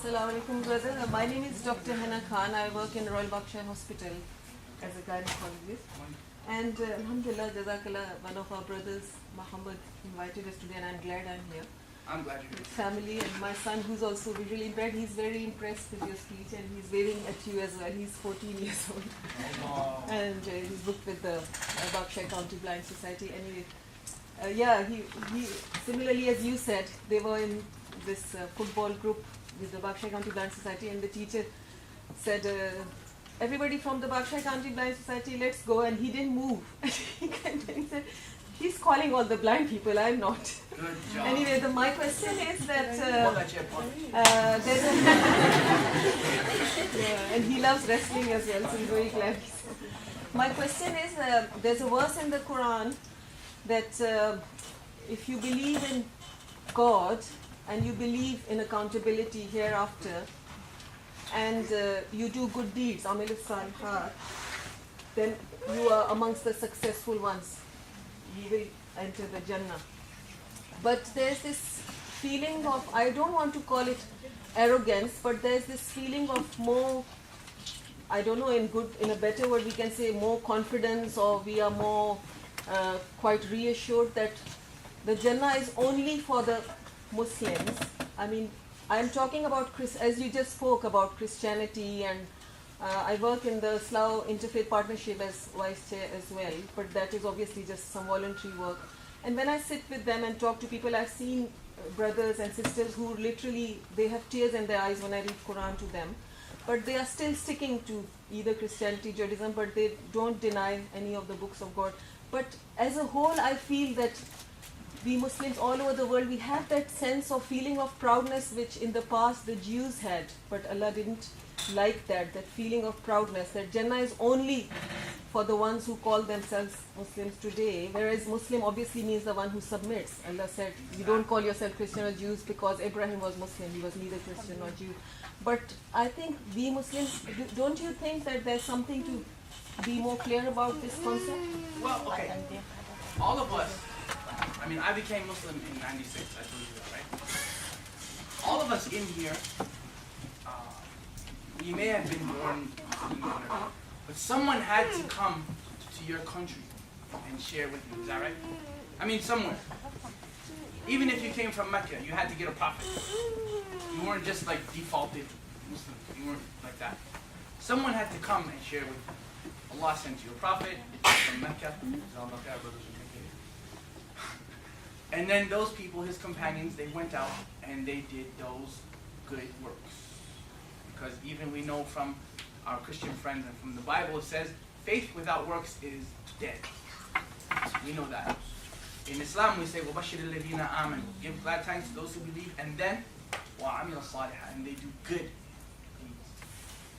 Assalamu alaikum, brother. My name is Dr. Hannah Khan. I work in Royal Berkshire Hospital as a gynecologist. And Alhamdulillah, Jazakallah, one of our brothers, Muhammad, invited us today, and I'm glad I'm here. I'm glad you're here. Family and my son, who's also visually impaired, he's very impressed with your speech, and he's waving at you as well. He's 14 years old. Oh. And he's booked with the Berkshire County Blind Society. Anyway, yeah, he similarly as you said, they were in this football group with the Berkshire County Blind Society, and the teacher said, everybody from the Berkshire County Blind Society, let's go, and he didn't move. He said, he's calling all the blind people, I'm not. Good job. Anyway, my question is that there's a yeah, and he loves wrestling as well, so he's very glad. My question is, there's a verse in the Quran that if you believe in God and you believe in accountability hereafter, and you do good deeds, amal salihat, then you are amongst the successful ones. You will enter the Jannah. But there's this feeling of, I don't want to call it arrogance, but there's this feeling of more, I don't know, in a better word we can say more confidence, or we are more quite reassured that the Jannah is only for the Muslims. I mean, I'm talking about, as you just spoke about Christianity, and I work in the Slough Interfaith Partnership as vice chair as well, but that is obviously just some voluntary work. And when I sit with them and talk to people, I've seen brothers and sisters who literally, they have tears in their eyes when I read Quran to them, but they are still sticking to either Christianity, Judaism, but they don't deny any of the books of God. But as a whole, I feel that we Muslims all over the world, we have that sense of feeling of proudness which in the past the Jews had, but Allah didn't like that feeling of proudness, that Jannah is only for the ones who call themselves Muslims today, whereas Muslim obviously means the one who submits. Allah said, you don't call yourself Christian or Jews because Abraham was Muslim, he was neither Christian nor Jew. But I think we Muslims, don't you think that there's something to be more clear about this concept? Well, okay. All of us, I mean, I became Muslim in '96, I told you that, right? All of us in here, we may have been born Muslim, but someone had to come to your country and share with you, is that right? I mean, somewhere. Even if you came from Mecca, you had to get a prophet. You weren't just like defaulted Muslim, you weren't like that. Someone had to come and share with you. Allah sent you a prophet from Mecca. And then those people, his companions, they went out and they did those good works. Because even we know from our Christian friends and from the Bible, it says, faith without works is dead. We know that. In Islam, we say, وَبَشِّرِ الَّذِينَ آمَنُوا, give glad tidings to those who believe, and then, وَعَمِلَ الصَّالِحَةِ, and they do good deeds.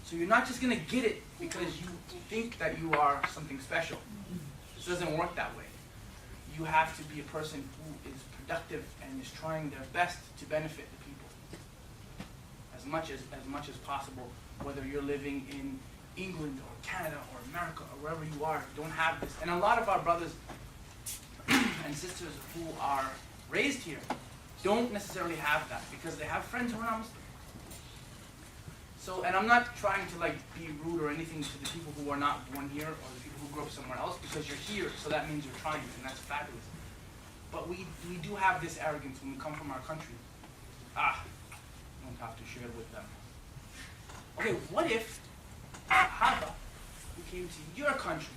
So you're not just going to get it because you think that you are something special. This doesn't work that way. You have to be a person who is productive and is trying their best to benefit the people as much as possible. Whether you're living in England or Canada or America or wherever you are, you don't have this. And a lot of our brothers and sisters who are raised here don't necessarily have that because they have friends who are not Muslim. So, and I'm not trying to like be rude or anything to the people who are not born here or the people who grew up somewhere else, because you're here, so that means you're trying, and that's fabulous. But we do have this arrogance when we come from our country. You don't have to share with them. Okay, what if Haba, who came to your country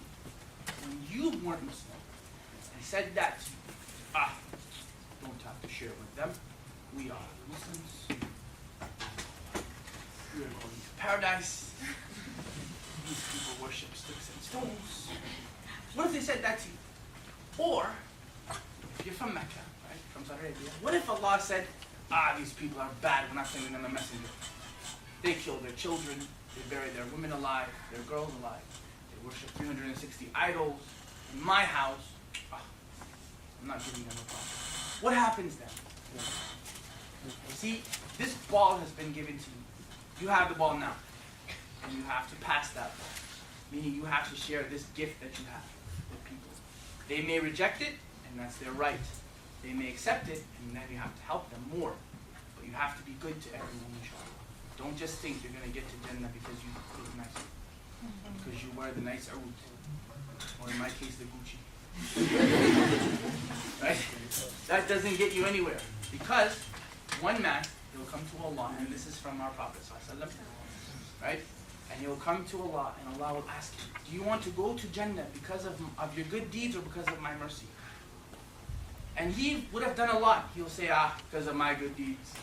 when you weren't Muslim, and said that to you, don't have to share with them. We are Muslims. We are going to paradise. These people worship sticks and stones. What if they said that to you? Or, if you're from Mecca, right, from Saudi Arabia, what if Allah said, these people are bad, we're not sending them a messenger. They kill their children, they bury their women alive, their girls alive. They worship 360 idols in my house. I'm not giving them a prophet. What happens then? You see, this ball has been given to you. You have the ball now. And you have to pass that ball. Meaning you have to share this gift that you have with people. They may reject it, and that's their right. They may accept it, and then you have to help them more. But you have to be good to everyone, inshallah. Don't just think you're going to get to Jannah because you look nice. Because you wear the nice oud. Or in my case, the Gucci. Right? That doesn't get you anywhere. Because one man, he'll come to Allah, and this is from our Prophet ﷺ, right? And he'll come to Allah, and Allah will ask him, do you want to go to Jannah because of your good deeds or because of my mercy? And he would have done a lot. He'll say, because of my good deeds.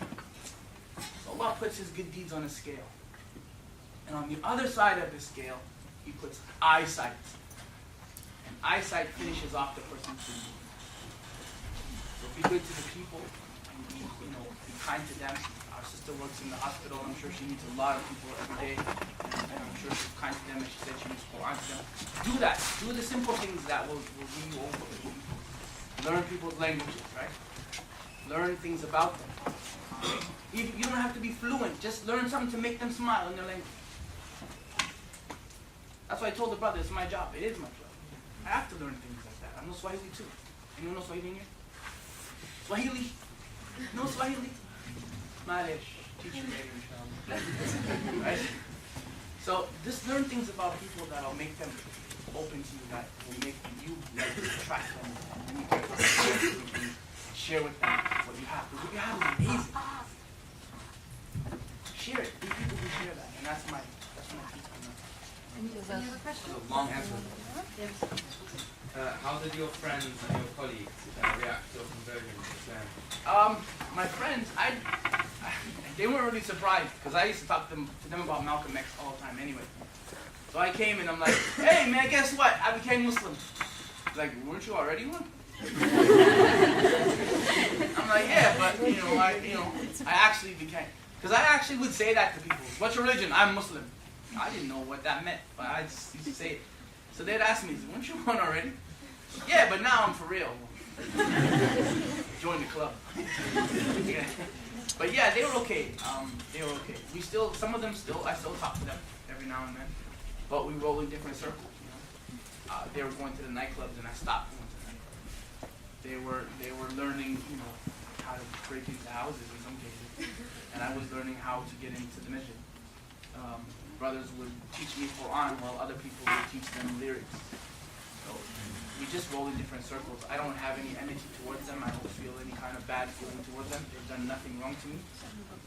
So Allah puts his good deeds on a scale. And on the other side of the scale, he puts eyesight. And eyesight finishes off the person's good deeds. So be good to the people, and be kind to them. Our sister works in the hospital. I'm sure she meets a lot of people every day. And I'm sure she's kind to them, and she said she reads Quran to them. Do that. Do the simple things that will win you over. Learn people's languages, right? Learn things about them. You don't have to be fluent. Just learn something to make them smile in their language. That's why I told the brother, it's my job. It is my job. I have to learn things like that. I know Swahili too. Anyone know Swahili in here? Swahili? No Swahili? Malish. Teach you later, inshallah. Right? So just learn things about people that will make them open to you, that will make you like to attract them. And you can share with them what you have. Because what you have is amazing. Share it. Be people who share that. And that's my piece on that. Any other questions? A long answer. How did your friends and your colleagues react to your conversion to Islam? My friends, they weren't really surprised because I used to talk to them about Malcolm X all the time anyway. So I came and I'm like, hey man, guess what? I became Muslim. Like, weren't you already one? I'm like, yeah, but I actually became. Because I actually would say that to people. What's your religion? I'm Muslim. I didn't know what that meant, but I just used to say it. So they'd ask me, weren't you one already? Yeah, but now I'm for real. Join the club. Yeah. But yeah, they were okay. They were okay. Some of them I still talk to them every now and then. But we roll in different circles, They were going to the nightclubs and I stopped going to the nightclubs. They were learning, how to break into houses in some cases. And I was learning how to get into the masjid. Brothers would teach me Quran while other people would teach them lyrics. So we just roll in different circles. I don't have any enmity towards them. I don't feel any kind of bad feeling towards them. They've done nothing wrong to me.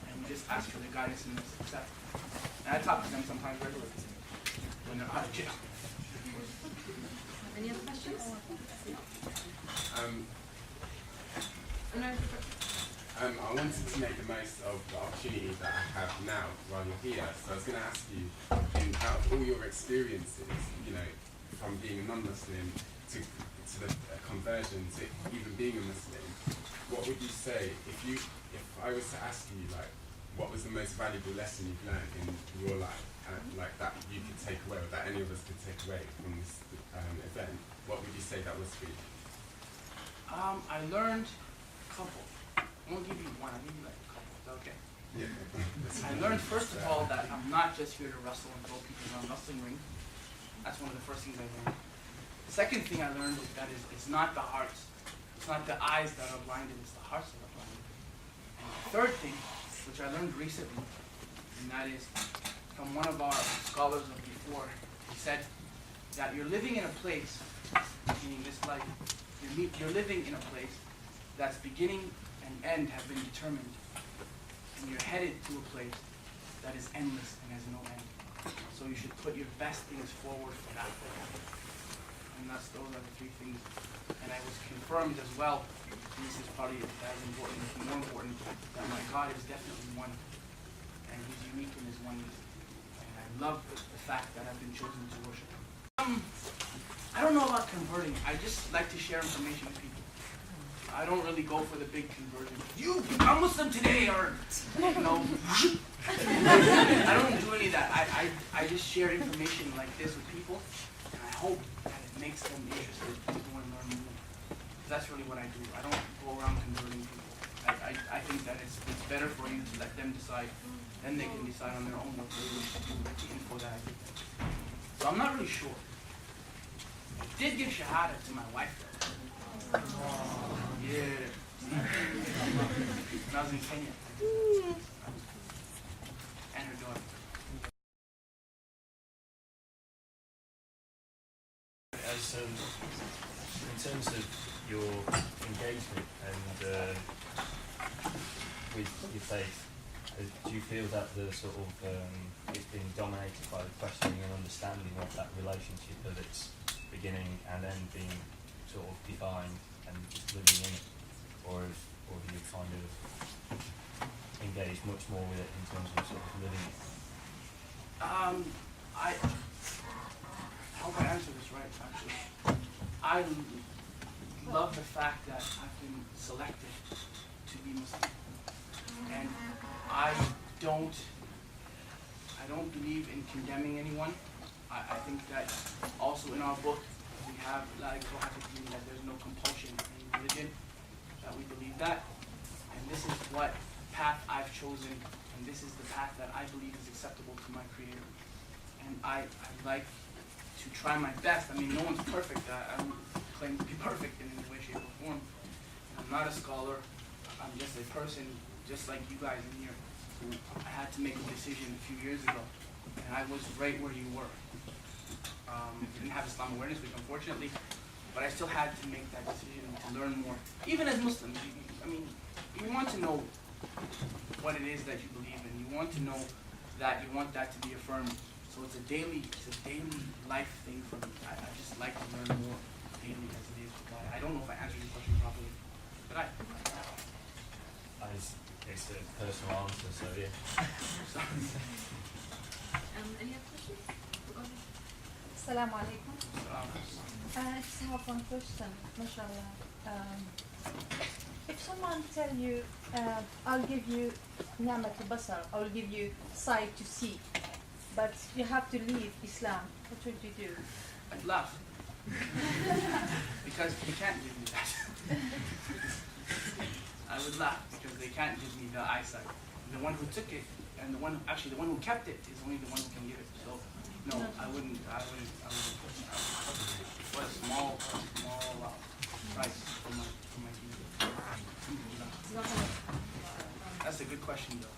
And we just ask for their guidance and success. And I talk to them sometimes regularly when they're out of jail. Any other questions? I wanted to make the most of the opportunity that I have now while you're here. So I was going to ask you, out of all your experiences, from being a non-Muslim to the conversion to even being a Muslim, what would you say if I was to ask you, what was the most valuable lesson you've learned in your life, that you could take away, or that any of us could take away from this event? What would you say that was for you? I learned a couple. I won't give you one, I'll give you a couple. Is that okay? Yeah. I learned first of all that I'm not just here to wrestle and throw people around a wrestling ring. That's one of the first things I learned. The second thing I learned is that it's not the hearts. It's not the eyes that are blinded, it's the hearts that are blinded. And the third thing, which I learned recently, and that is from one of our scholars of before, he said that you're living in a place, meaning this life, you're living in a place that's beginning and end have been determined. And you're headed to a place that is endless and has no end. So you should put your best things forward for that. And those are the three things. And I was confirmed as well, and this is probably as important, if more important, that my God is definitely one. And He's unique in His oneness. And I love the fact that I've been chosen to worship Him. I don't know about converting. I just like to share information with people. I don't really go for the big conversion. You become Muslim today, or I don't do any of that. I just share information like this with people, and I hope that it makes them interested to go and learn more. That's really what I do. I don't go around converting people. I think that it's better for you to let them decide, then they can decide on their own what they wish to do with the info that I give them. So I'm not really sure. I did give shahada to my wife though. Yeah. When I was in Kenya. And her enjoy. As in terms of your engagement and with your faith, do you feel that the sort of it's being dominated by the questioning and understanding of that relationship, of its beginning and end being sort of defined and just living in it, or have you kind of engaged much more with it in terms of sort of living it? I hope I answered this right, actually. I love the fact that I've been selected to be Muslim. And I don't believe in condemning anyone. I think that also in our book we have like that there's no compulsion in religion, that we believe that. And this is what path I've chosen, and this is the path that I believe is acceptable to my Creator. And I like to try my best. I mean, no one's perfect. I don't claim to be perfect in any way, shape, or form. I'm not a scholar. I'm just a person, just like you guys in here, who had to make a decision a few years ago. And I was right where you were. Didn't have Islam awareness, which unfortunately, but I still had to make that decision to learn more. Even as Muslims, I mean, you want to know what it is that you believe in. You want to know that you want that to be affirmed. So it's a daily life thing for me. I just like to learn more daily as the days go by. I don't know if I answered your question properly, but It's a personal answer, so yeah. Sorry. Any other questions? Go ahead. Assalamu alaikum. I just have one question, mashallah. If someone tell you, I'll give you ni'mat al-basar, I'll give you sight to see, but you have to leave Islam, what would you do? I'd laugh. Because they can't give me that. I would laugh because they can't give me the eyesight. The one who took it and the one who kept it is only the one who can give it. So no, I wouldn't what a small price for my TV. That's a good question though.